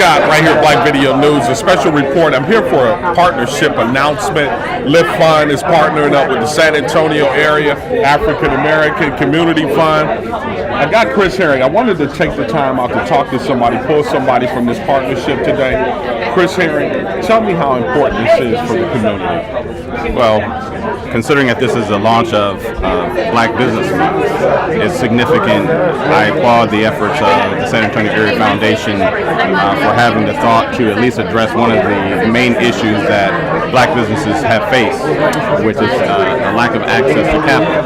Scott, right here at Black Video News, a special report. I'm here for a partnership announcement. Lift Fund is partnering up with the San Antonio Area African American Community Fund. I got Chris Herring. I wanted to take the time out to talk to somebody, pull somebody from this partnership today. Chris Herring, tell me how important this is for the community. Well, considering that this is the launch of Black Business Month, it's significant. I applaud the efforts of the San Antonio Area Foundation for having the thought to at least address one of the main issues that Black businesses have faced, which is a lack of access to capital.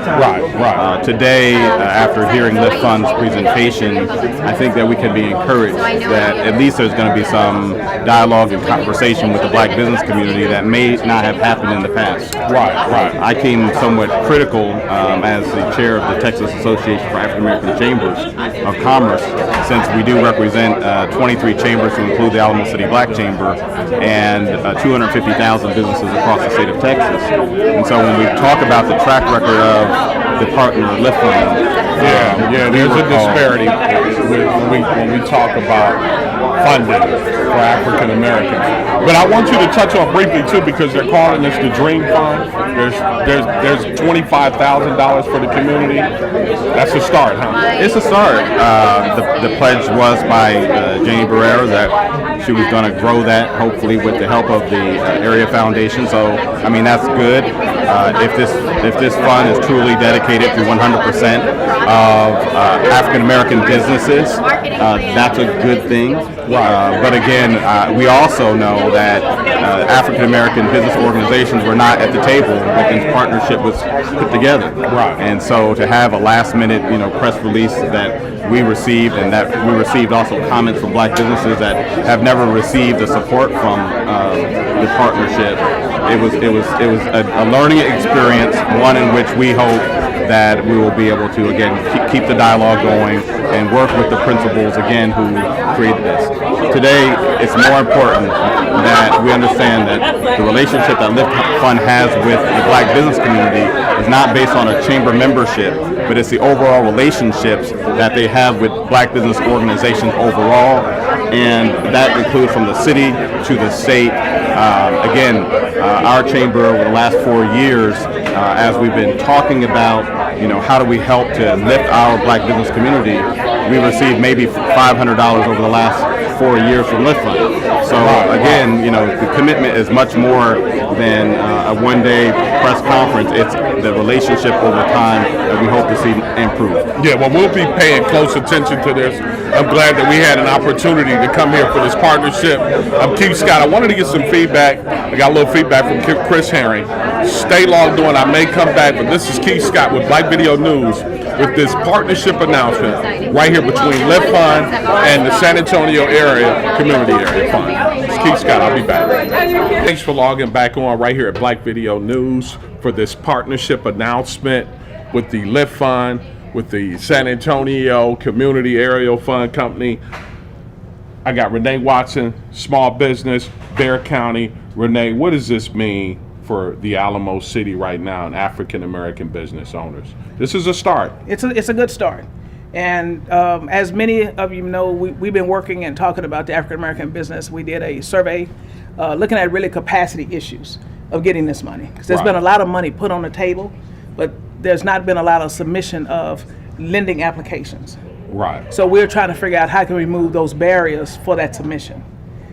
Right. Today, after hearing Lift Fund's presentation, I think that we can be encouraged that at least there's going to be some dialogue and conversation with the Black business community that may not have happened in the past. Right. I came somewhat critical as the chair of the Texas Association for African American Chambers of Commerce, since we do represent 23 chambers to include the Alamo City Black Chamber and 250,000 businesses across the state of Texas. And so when we talk about the track record of the partner Lift Fund, there's a disparity when we talk about funding for African Americans. But I want you to touch on briefly too, because they're calling this the Dream Fund. There's $25,000 for the community. That's a start, huh? It's a start. The pledge was by Janie Barrera that she was going to grow that, hopefully with the help of the Area Foundation. So, I mean, that's good. If this fund is truly dedicated to 100% of African American businesses, that's a good thing. But again, we also know that African American business organizations were not at the table when this partnership was put together. Right. And so to have a last-minute, press release that we received, and that we received also comments from Black businesses that have never received the support from the partnership. It was a learning experience, one in which we hope that we will be able to again keep the dialogue going and work with the principals again who created this. Today, it's more important that we understand that the relationship that Lift Fund has with the Black business community is not based on a chamber membership, but it's the overall relationships that they have with Black business organizations overall, and that includes from the city to the state. Our chamber over the last 4 years, as we've been talking about, how do we help to lift our Black business community, we received maybe $500 over the last 4 years from Lift Fund. So again, the commitment is much more than a one-day press conference. It's the relationship over time that we hope to see improve. Yeah, well, we'll be paying close attention to this. I'm glad that we had an opportunity to come here for this partnership. I'm Keith Scott. I wanted to get some feedback. I got a little feedback from Chris Herring. Stay logged on. I may come back, but this is Keith Scott with Black Video News with this partnership announcement right here between Lift Fund and the San Antonio Area Community Area Fund. It's Keith Scott. I'll be back. Thanks for logging back on right here at Black Video News for this partnership announcement with the Lift Fund, with the San Antonio Community Area Fund Company. I got Renee Watson, small business, Bexar County. Renee, what does this mean for the Alamo City right now and African American business owners? This is a start. It's a good start. And as many of you know, we've been working and talking about the African American business. We did a survey looking at really capacity issues of getting this money. Because there's been a lot of money put on the table, but there's not been a lot of submission of lending applications. Right. So we're trying to figure out how can we remove those barriers for that submission.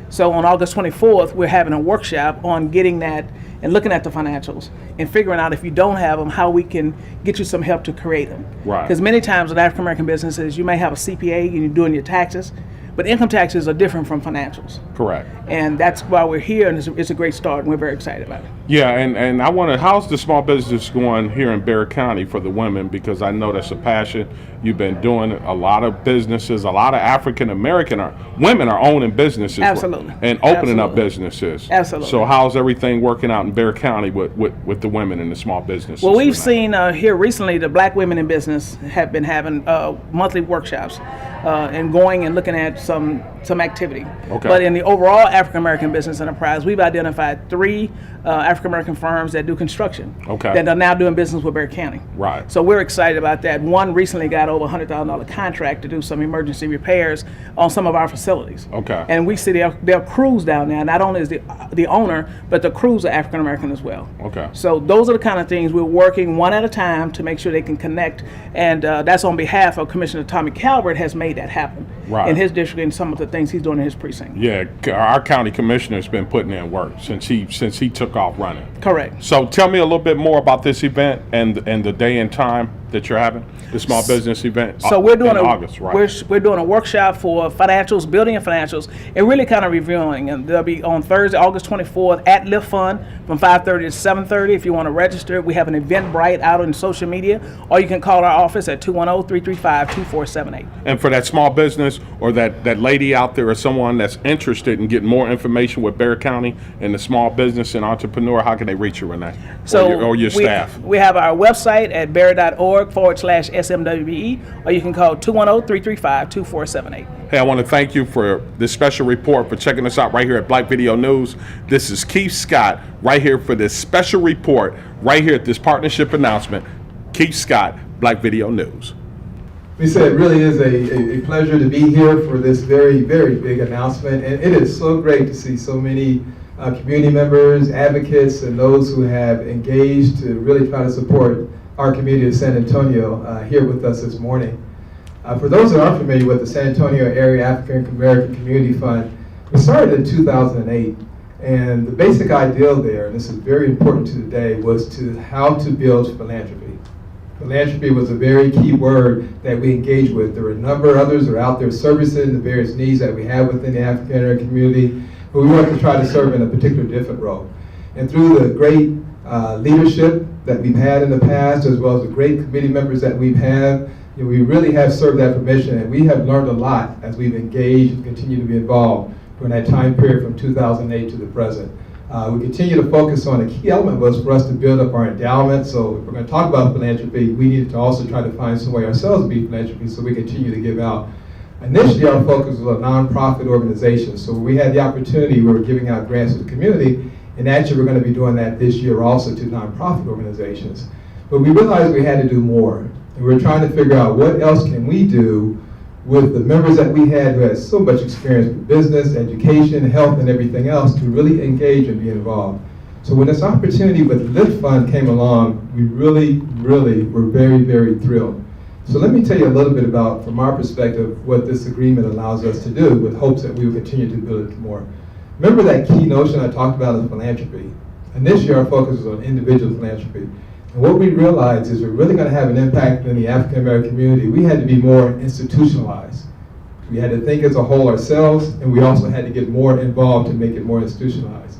So on August 24th, we're having a workshop on getting that and looking at the financials and figuring out if you don't have them, how we can get you some help to create them. Right. Because many times with African American businesses, you may have a CPA and you're doing your taxes, but income taxes are different from financials. Correct. And that's why we're here, and it's a great start, and we're very excited about it. Yeah, and I want to, how's the small business going here in Bexar County for the women? Because I know that's a passion. You've been doing a lot of businesses, a lot of African American women are owning businesses. Absolutely. And opening up businesses. Absolutely. So how's everything working out in Bexar County with the women and the small businesses? Well, we've seen here recently the Black women in business have been having monthly workshops and going and looking at some activity. Okay. But in the overall African American business enterprise, we've identified 3 African African-American firms that do construction. Okay. That are now doing business with Bexar County. Right. So we're excited about that. One recently got over $100,000 contract to do some emergency repairs on some of our facilities. Okay. And we see their crews down there. Not only is the owner, but the crews are African-American as well. Okay. So those are the kind of things we're working one at a time to make sure they can connect. And that's on behalf of Commissioner Tommy Calvert has made that happen Right. in his district and some of the things he's doing in his precinct. Yeah, our county commissioner's been putting in work since he took off running. Correct. So tell me a little bit more about this event and the day and time that you're having, the small business event. So we're doing in August, right? we're doing a workshop for financials, building and financials, and really kind of reviewing. And they'll be on Thursday, August 24th at Lift Fund from 5:30 to 7:30. If you want to register, we have an Eventbrite out on social media, or you can call our office at 210-335-2478. And for that small business or that lady out there or someone that's interested in getting more information with Bexar County and the small business and entrepreneur, how can they reach you, Renee? Or your staff? We have our website at bear.org/SMWE, or you can call 210-335-2478. Hey, I want to thank you for this special report, for checking us out right here at Black Video News. This is Keith Scott right here for this special report right here at this partnership announcement. Keith Scott, Black Video News. Lisa, it really is a pleasure to be here for this very, very big announcement. And it is so great to see so many community members, advocates, and those who have engaged to really try to support our community of San Antonio here with us this morning. For those that aren't familiar with the San Antonio Area African American Community Fund, we started in 2008. And the basic ideal there, and this is very important to today, was to how to build philanthropy. Philanthropy was a very key word that we engaged with. There were a number of others that are out there servicing the various needs that we have within the African American community, but we wanted to try to serve in a particular different role. And through the great leadership that we've had in the past, as well as the great committee members that we've had, we really have served that mission, and we have learned a lot as we've engaged and continue to be involved during that time period from 2008 to the present. We continue to focus on a key element was for us to build up our endowment. So if we're going to talk about philanthropy, we needed to also try to find some way ourselves to be philanthropy so we continue to give out. Initially, our focus was on nonprofit organizations. So we had the opportunity, we were giving out grants to the community, and actually we're going to be doing that this year also to nonprofit organizations. But we realized we had to do more. And we were trying to figure out what else can we do with the members that we had who had so much experience with business, education, health, and everything else to really engage and be involved. So when this opportunity with Lift Fund came along, we really, really were very, very thrilled. So let me tell you a little bit about, from our perspective, what this agreement allows us to do with hopes that we will continue to build it more. Remember that key notion I talked about of philanthropy? Initially, our focus was on individual philanthropy. And what we realized is we're really going to have an impact in the African American community. We had to be more institutionalized. We had to think as a whole ourselves, and we also had to get more involved to make it more institutionalized.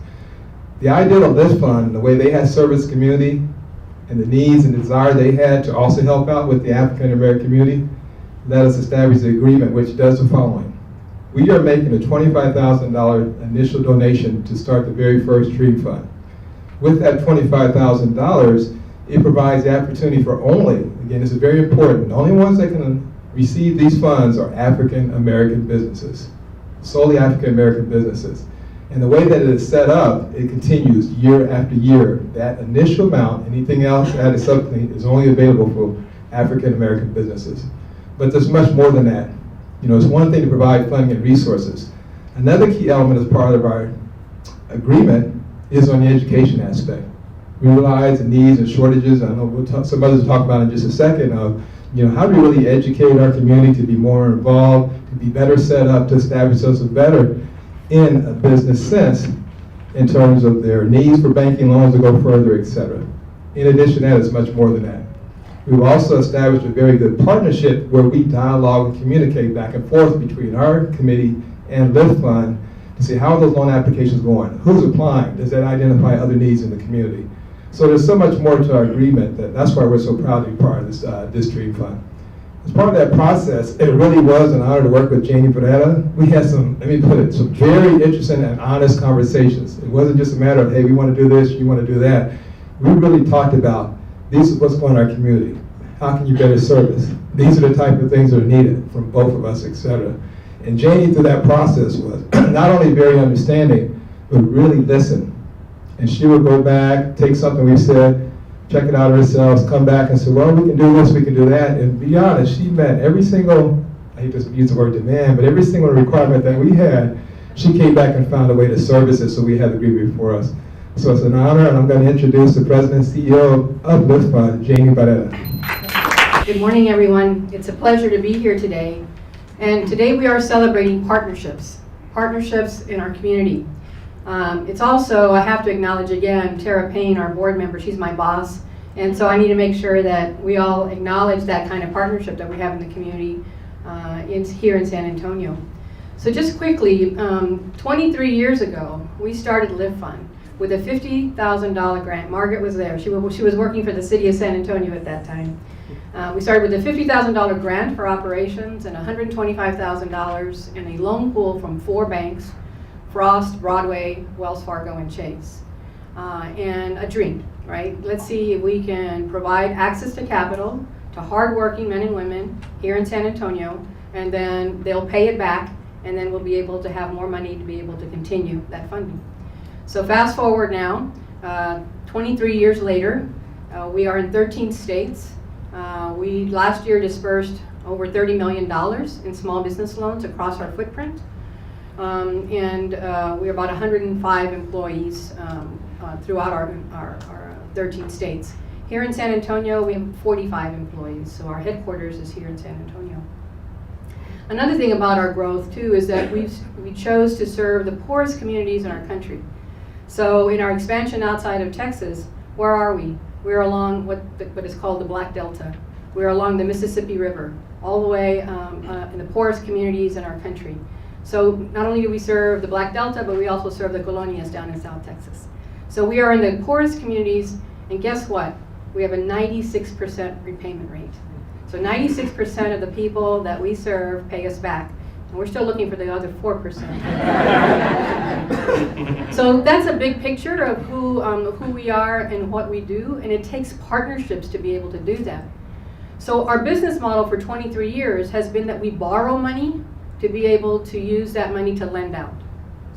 The idea of this fund, and the way they had service community, and the needs and desire they had to also help out with the African American community, let us establish the agreement which does the following. We are making a $25,000 initial donation to start the very first Dream Fund. With that $25,000, it provides the opportunity for only, again, this is very important, the only ones that can receive these funds are African American businesses, solely African American businesses. And the way that it is set up, it continues year after year. That initial amount, anything else added subsequently, is only available for African American businesses. But there's much more than that. It's one thing to provide funding and resources. Another key element as part of our agreement is on the education aspect. We realize the needs and shortages. I know some others will talk about in just a second of, how do we really educate our community to be more involved, to be better set up, to establish themselves better in a business sense in terms of their needs for banking loans to go further, etc. In addition to that, it's much more than that. We've also established a very good partnership where we dialogue and communicate back and forth between our committee and Lift Fund to see how are those loan applications going, who's applying, does that identify other needs in the community. So there's so much more to our agreement that's why we're so proud to be part of this Dream Fund. As part of that process, it really was an honor to work with Janie Beretta. We had some very interesting and honest conversations. It wasn't just a matter of, hey, we want to do this, you want to do that. We really talked about, this is what's going on in our community. How can you better service? These are the type of things that are needed from both of us, etc. And Janie, through that process, was not only very understanding, but really listened And she would go back, take something we said, check it out herself, come back and say, well, we can do this, we can do that. And be honest, she met every single, I hate to use the word demand, but every single requirement that we had, she came back and found a way to service it, so we had the degree before us. So it's an honor, and I'm going to introduce the President and CEO of Lift Fund, Jamie Barrera. Good morning, everyone. It's a pleasure to be here today. And today we are celebrating partnerships in our community. It's also, I have to acknowledge again, Tara Payne, our board member, she's my boss. And so I need to make sure that we all acknowledge that kind of partnership that we have in the community here in San Antonio. So just quickly, 23 years ago, we started Lift Fund with a $50,000 grant. Margaret was there. She was working for the city of San Antonio at that time. We started with a $50,000 grant for operations and $125,000 in a loan pool from 4 banks, Frost, Broadway, Wells Fargo, and Chase. And a dream, right? Let's see if we can provide access to capital to hardworking men and women here in San Antonio, and then they'll pay it back, and then we'll be able to have more money to be able to continue that funding. So fast forward now, 23 years later, we are in 13 states. We last year dispersed over $30 million in small business loans across our footprint. And we're about 105 employees throughout our 13 states. Here in San Antonio, we have 45 employees, so our headquarters is here in San Antonio. Another thing about our growth, too, is that we chose to serve the poorest communities in our country. So in our expansion outside of Texas, where are we? We're along what is called the Black Delta. We're along the Mississippi River, all the way in the poorest communities in our country. So not only do we serve the Black Delta, but we also serve the colonias down in South Texas. So we are in the poorest communities, and guess what? We have a 96% repayment rate. So 96% of the people that we serve pay us back. And we're still looking for the other 4%. So that's a big picture of who we are and what we do, and it takes partnerships to be able to do that. So our business model for 23 years has been that we borrow money to be able to use that money to lend out.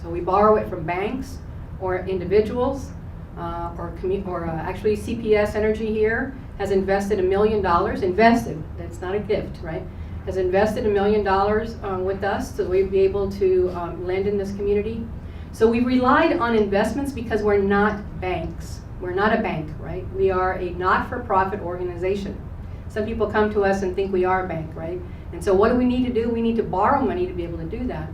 So we borrow it from banks or individuals, actually CPS Energy here has invested $1 million, invested, that's not a gift, right? Has invested $1 million with us so we'd be able to lend in this community. So we relied on investments because we're not banks. We're not a bank, right? We are a not-for-profit organization. Some people come to us and think we are a bank, right? And so what do we need to do? We need to borrow money to be able to do that.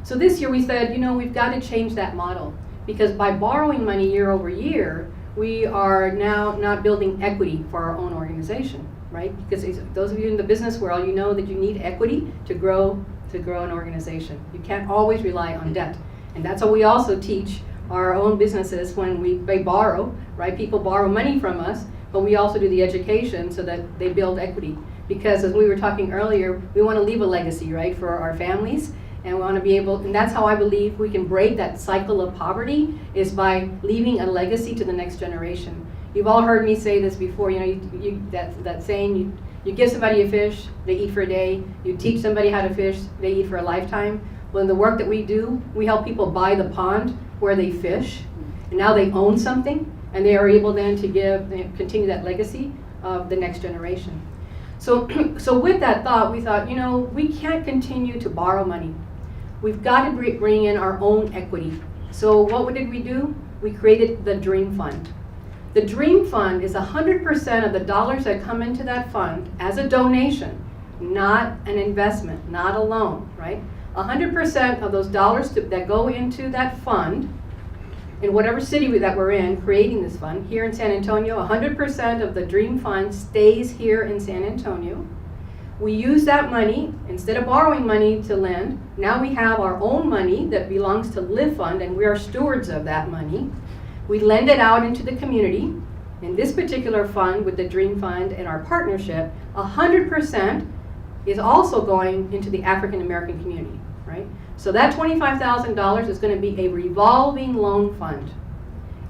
So this year we said, we've got to change that model, because by borrowing money year over year, we are now not building equity for our own organization, right? Because those of you in the business world, you know that you need equity to grow an organization. You can't always rely on debt. And that's what we also teach our own businesses when they borrow, right? People borrow money from us, but we also do the education so that they build equity. Because as we were talking earlier, we want to leave a legacy, right, for our families. And we want to be able, and that's how I believe we can break that cycle of poverty, is by leaving a legacy to the next generation. You've all heard me say this before, that saying, you give somebody a fish, they eat for a day. You teach somebody how to fish, they eat for a lifetime. Well, in the work that we do, we help people buy the pond where they fish, and now they own something, and they are able then to continue that legacy of the next generation. So with that thought, we thought, we can't continue to borrow money. We've got to bring in our own equity. So what did we do? We created the Dream Fund. The Dream Fund is 100% of the dollars that come into that fund as a donation, not an investment, not a loan, right? 100% of those dollars that go into that fund, in whatever city that we're in, creating this fund, here in San Antonio, 100% of the Dream Fund stays here in San Antonio. We use that money, instead of borrowing money to lend, now we have our own money that belongs to Lift Fund, and we are stewards of that money. We lend it out into the community. In this particular fund, with the Dream Fund and our partnership, 100% is also going into the African American community, right? So that $25,000 is going to be a revolving loan fund.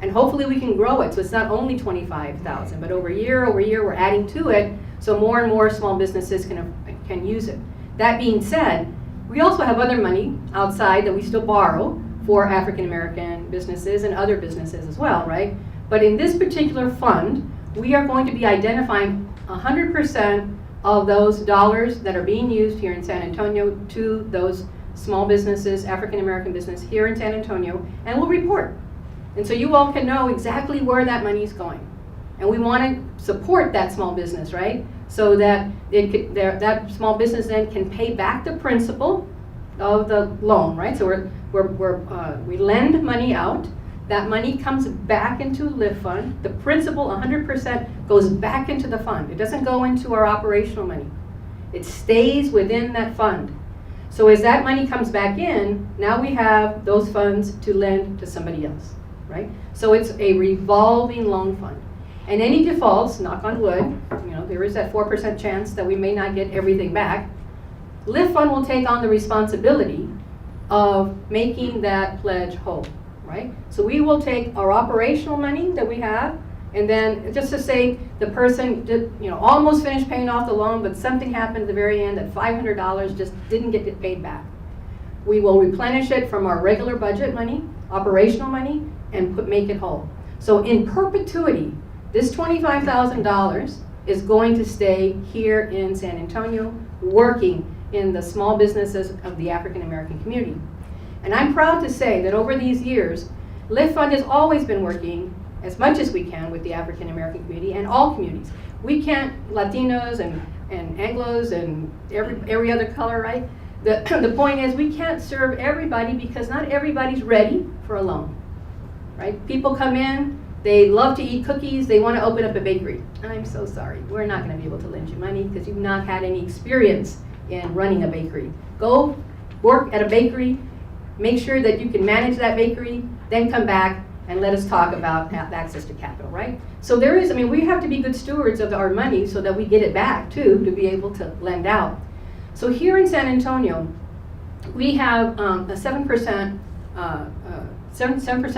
And hopefully we can grow it, so it's not only $25,000, but over year we're adding to it, so more and more small businesses can use it. That being said, we also have other money outside that we still borrow for African American businesses and other businesses as well, right? But in this particular fund, we are going to be identifying 100% of those dollars that are being used here in San Antonio to those small businesses, African American business here in San Antonio, and we'll report. And so you all can know exactly where that money is going. And we want to support that small business, right? So that that small business then can pay back the principal of the loan, right? So we lend money out. That money comes back into LIFT fund. The principal, 100%, goes back into the fund. It doesn't go into our operational money. It stays within that fund. So as that money comes back in, now we have those funds to lend to somebody else, right? So it's a revolving loan fund. And any defaults, knock on wood, there is that 4% chance that we may not get everything back. LIFT fund will take on the responsibility of making that pledge whole, right? So we will take our operational money that we have, and then just to say the person did, almost finished paying off the loan, but something happened at the very end that $500 just didn't get it paid back. We will replenish it from our regular budget money, operational money, and make it whole. So in perpetuity, this $25,000 is going to stay here in San Antonio, working in the small businesses of the African American community. And I'm proud to say that over these years, LIFT Fund has always been working as much as we can with the African American community and all communities. We can't, Latinos and Anglos and every other color, right? The point is we can't serve everybody because not everybody's ready for a loan, right? People come in, they love to eat cookies, they want to open up a bakery. I'm so sorry, we're not going to be able to lend you money because you've not had any experience in running a bakery. Go work at a bakery, make sure that you can manage that bakery, then come back and let us talk about access to capital, right? So there is, we have to be good stewards of our money so that we get it back too, to be able to lend out. So here in San Antonio, we have a 7%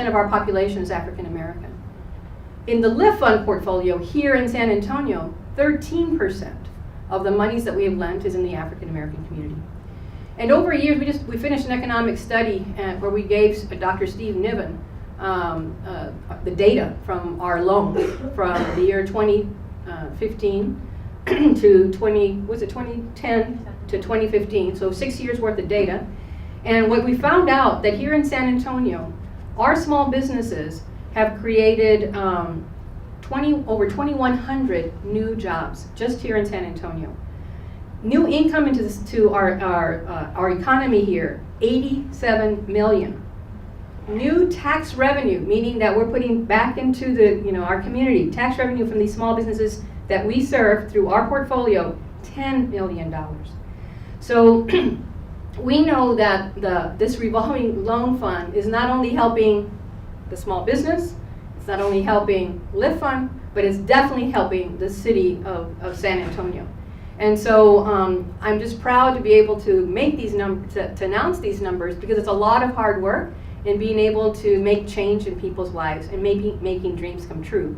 of our population is African American. In the LIFT Fund portfolio here in San Antonio, 13% of the monies that we have lent is in the African American community. And over years, we finished an economic study where we gave Dr. Steve Niven the data from our loans from the year 2015 to 2010 to 2015, so 6 years worth of data. And what we found out that here in San Antonio, our small businesses have created over 2,100 new jobs just here in San Antonio. New income into our economy here, 87 million. New tax revenue, meaning that we're putting back into our community, tax revenue from these small businesses that we serve through our portfolio, $10 million. So we know that this revolving loan fund is not only helping the small business, it's not only helping LIFT Fund, but it's definitely helping the city of San Antonio. And so I'm just proud to be able to make these numbers, to announce these numbers, because it's a lot of hard work in being able to make change in people's lives and maybe making dreams come true.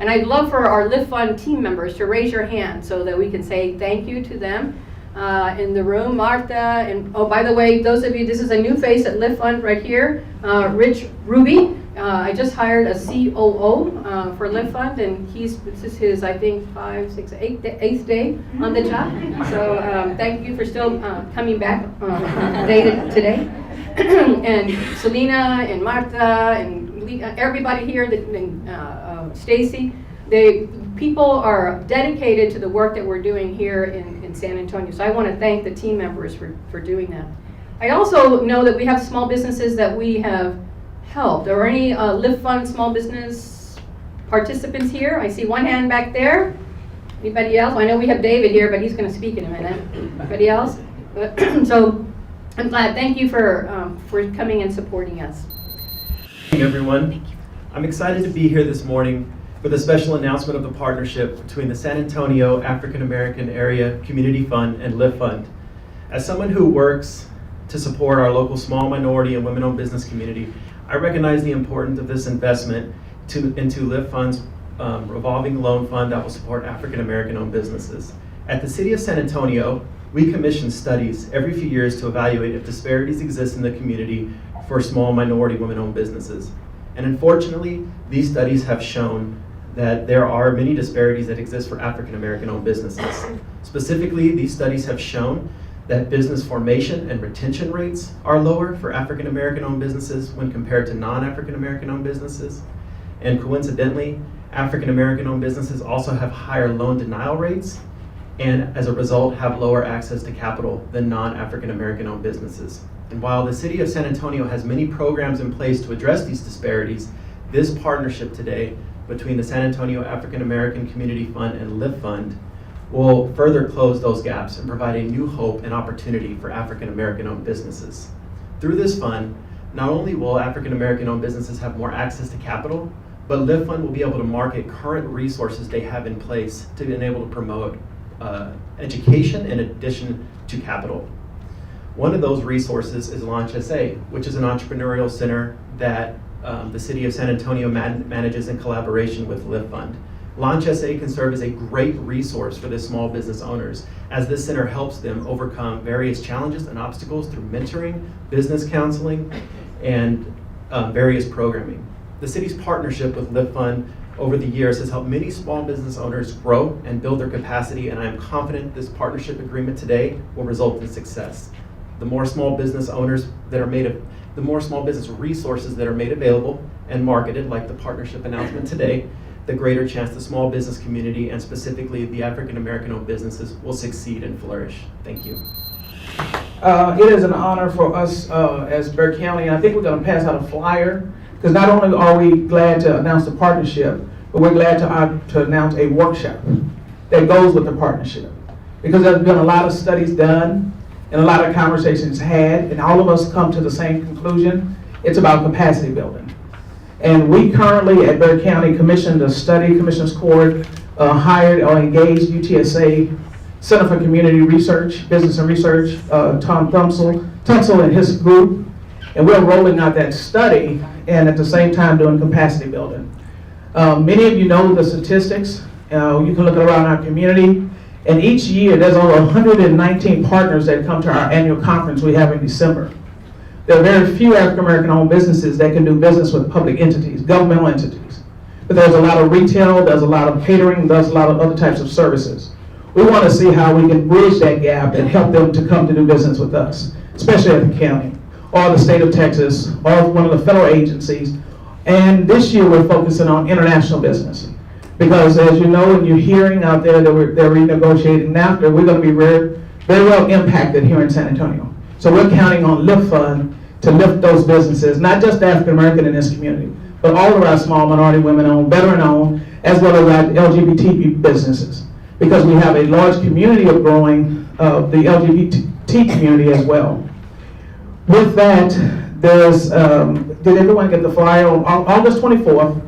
And I'd love for our LIFT Fund team members to raise your hand so that we can say thank you to them in the room. Martha, and oh, by the way, those of you, this is a new face at LIFT Fund right here, Rich Ruby. I just hired a COO for LIFT Fund, and this is his, I think, 8th day on the job. So thank you for still coming back today. And Selena and Martha and everybody here, and Stacy, people are dedicated to the work that we're doing here in San Antonio. So I want to thank the team members for doing that. I also know that we have small businesses that we have helped. Are any LIFT Fund small business participants here? I see one hand back there. Anybody else? I know we have David here, but he's going to speak in a minute. Anybody else? So I'm glad. Thank you for coming and supporting us. Good morning, everyone. I'm excited to be here this morning with a special announcement of the partnership between the San Antonio African American Area Community Fund and LIFT Fund. As someone who works to support our local small minority and women-owned business community, I recognize the importance of this investment into LIFT Fund's revolving loan fund that will support African American owned businesses. At the City of San Antonio, we commission studies every few years to evaluate if disparities exist in the community for small minority women-owned businesses. And unfortunately, these studies have shown that there are many disparities that exist for African American-owned businesses. Specifically, these studies have shown that business formation and retention rates are lower for African American-owned businesses when compared to non-African American-owned businesses. And coincidentally, African American-owned businesses also have higher loan denial rates, and as a result have lower access to capital than non-African American-owned businesses. And while the City of San Antonio has many programs in place to address these disparities, this partnership today between the San Antonio African American Community Fund and LIFT Fund will further close those gaps and provide a new hope and opportunity for African American-owned businesses. Through this fund, not only will African American-owned businesses have more access to capital, but LIFT Fund will be able to market current resources they have in place to be able to promote education in addition to capital. One of those resources is Launch SA, which is an entrepreneurial center that the City of San Antonio manages in collaboration with LIFT Fund. Launch SA can serve as a great resource for the small business owners, as this center helps them overcome various challenges and obstacles through mentoring, business counseling, and various programming. The city's partnership with LIFT Fund over the years has helped many small business owners grow and build their capacity, and I am confident this partnership agreement today will result in success. The more small business owners that are the more small business resources that are made available and marketed, like the partnership announcement today, the greater chance the small business community, and specifically the African American-owned businesses, will succeed and flourish. Thank you. It is an honor for us as Bexar County. I think we're going to pass out a flyer, because not only are we glad to announce the partnership, but we're glad to announce a workshop that goes with the partnership. Because there's been a lot of studies done and a lot of conversations had, and all of us come to the same conclusion. It's about capacity building. And we currently at Bexar County commissioned a study, Commissioners Court hired or engaged UTSA Center for Community Research, Business and Research, Tom Tunsil and his group, and we're rolling out that study and at the same time doing capacity building. Many of you know the statistics. You can look around our community, and each year there's over 119 partners that come to our annual conference we have in December. There are very few African American owned businesses that can do business with public entities, governmental entities. But there's a lot of retail, there's a lot of catering, there's a lot of other types of services. We want to see how we can bridge that gap and help them to come to do business with us, especially at the county, or the state of Texas, or one of the federal agencies. And this year we're focusing on international business. Because as you know, and you're hearing out there that they're renegotiating NAFTA, we're going to be very well impacted here in San Antonio. So we're counting on LIFT Fund to lift those businesses, not just African American in this community, but all of our small minority women-owned, veteran-owned, as well as our LGBT businesses. Because we have a large community of growing the LGBT community as well. With that, there's, did everyone get the flyer? On August 24th,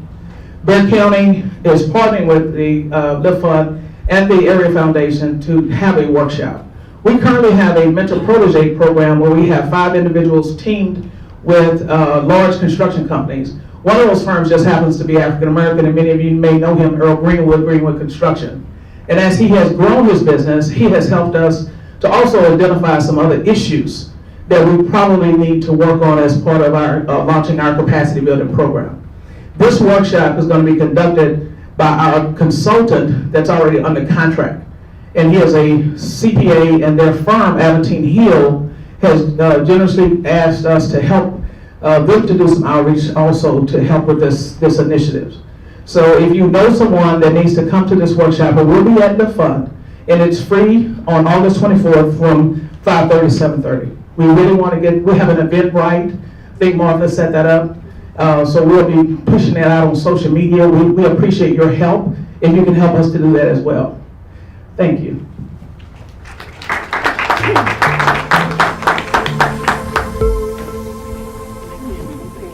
Bexar County is partnering with the LIFT Fund and the Area Foundation to have a workshop. We currently have a mentor protege program where we have 5 individuals teamed with large construction companies. One of those firms just happens to be African American, and many of you may know him, Earl Greenwood Construction. And as he has grown his business, he has helped us to also identify some other issues that we probably need to work on as part of our launching our capacity building program. This workshop is going to be conducted by our consultant that's already under contract. And he is a CPA, and their firm, Aventine Hill, has generously asked us to help them to do some outreach also to help with this initiative. So if you know someone that needs to come to this workshop, it will be at the fund, and it's free on August 24th from 5:30 to 7:30. We really want to we have an Eventbrite. I think Martha set that up. So we'll be pushing that out on social media. We appreciate your help, if you can help us to do that as well. Thank you.